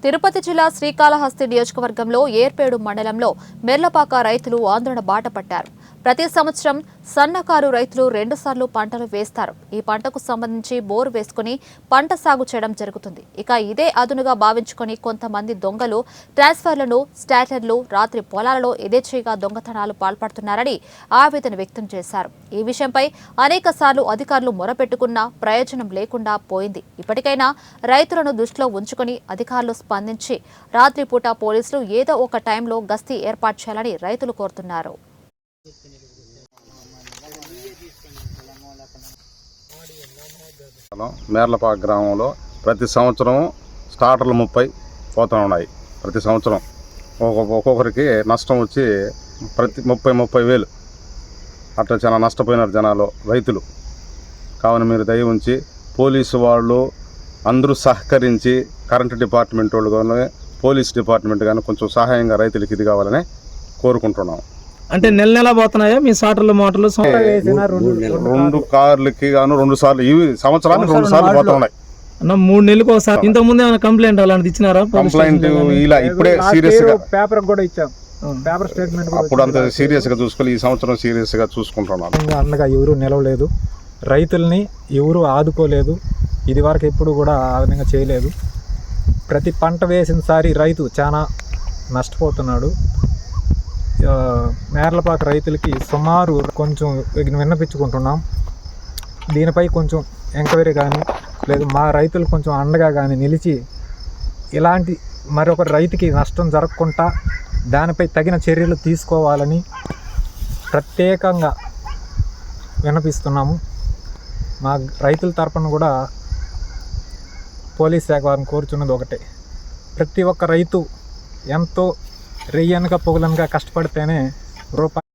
తిరుపతి జిల్లా శ్రీకాళహస్తి నియోజకవర్గంలో ఏర్పేడు మండలంలో మెర్లపాక రైతులు ఆందోళన బాట పట్టారు. ప్రతి సంవత్సరం సన్నకారు రైతులు 2 సార్లు పంటలు వేస్తారు. ఈ పంటకు సంబంధించి బోరు వేసుకుని పంట సాగు చేయడం జరుగుతుంది. ఇక ఇదే అదునుగా భావించుకొని కొంతమంది దొంగలు ట్రాన్స్ఫర్లను, స్టార్టర్లు రాత్రి పొలాలలో యథేచ్ఛగా దొంగతనాలు పాల్పడుతున్నారని ఆవేదన వ్యక్తం చేశారు. ఈ విషయంపై అనేక సార్లు అధికారులు మొరపెట్టుకున్నా ప్రయోజనం లేకుండా పోయింది. ఇప్పటికైనా రైతులను దృష్టిలో ఉంచుకొని అధికారులు స్పందించి రాత్రిపూట పోలీసులు ఏదో ఒక టైంలో గస్తీ ఏర్పాటు చేయాలని రైతులు కోరుతున్నారు. మేర్లపాక గ్రామంలో ప్రతి సంవత్సరం స్టార్టర్లు 30 పోతూ ఉన్నాయి. ప్రతి సంవత్సరం ఒక్కొక్కరికి నష్టం వచ్చి ప్రతి 30 వేలు అట్లా చాలా నష్టపోయినారు జనాలు, రైతులు. కావున మీరు దయ ఉంచి పోలీసు వాళ్ళు అందరూ సహకరించి కరెంటు డిపార్ట్మెంట్ వాళ్ళు కానీ పోలీస్ డిపార్ట్మెంట్ కానీ కొంచెం సహాయంగా రైతులకి ఇది కావాలని కోరుకుంటున్నాం. అంటే నెల పోతున్నాయా మీ సాటర్లు మోటార్లు? 2 కార్లకి గాను 2 సార్లు, ఈ సంవత్సరానికి 2 సార్లు పోతా ఉన్నాయి. 3 నెలలకు ఒకసారి. ఇంతకు ముందు ఏమైనా కంప్లైంట్ అలాంటి ఇచ్చినారా? కంప్లైంట్ ఇలా ఇప్పుడే సీరియస్ గా పేపర్ కూడా ఇచ్చాం. పేపర్ స్టేట్మెంట్ అప్పుడు అంత సీరియస్ గా చూసుకోవాలి. ఈ సంవత్సరం సీరియస్ గా చూసుకుంటున్నాను. అండగా ఎవరు నిలవలేదు, రైతుల్ని ఎవరు ఆదుకోలేదు. ఇది వరకు ఎప్పుడు కూడా ఆ విధంగా చేయలేదు. ప్రతి పంట వేసిన సారి రైతు చాలా నష్టపోతున్నాడు. మేర్లపాక రైతులకి సుమారు కొంచెం విన్నపించుకుంటున్నాం. దీనిపై కొంచెం ఎంక్వైరీ కానీ లేదు మా రైతులు కొంచెం అండగా కానీ నిలిచి ఇలాంటి మరొక రైతుకి నష్టం జరగకుండా దానిపై తగిన చర్యలు తీసుకోవాలని ప్రత్యేకంగా విన్నపిస్తున్నాము. మా రైతుల తరపున కూడా పోలీస్ శాఖ వారిని కోరుచున్నది ఒకటే, ప్రతి ఒక్క రైతు ఎంతో రెయ్యనగా పొగలనగా కష్టపడితేనే రూపాయి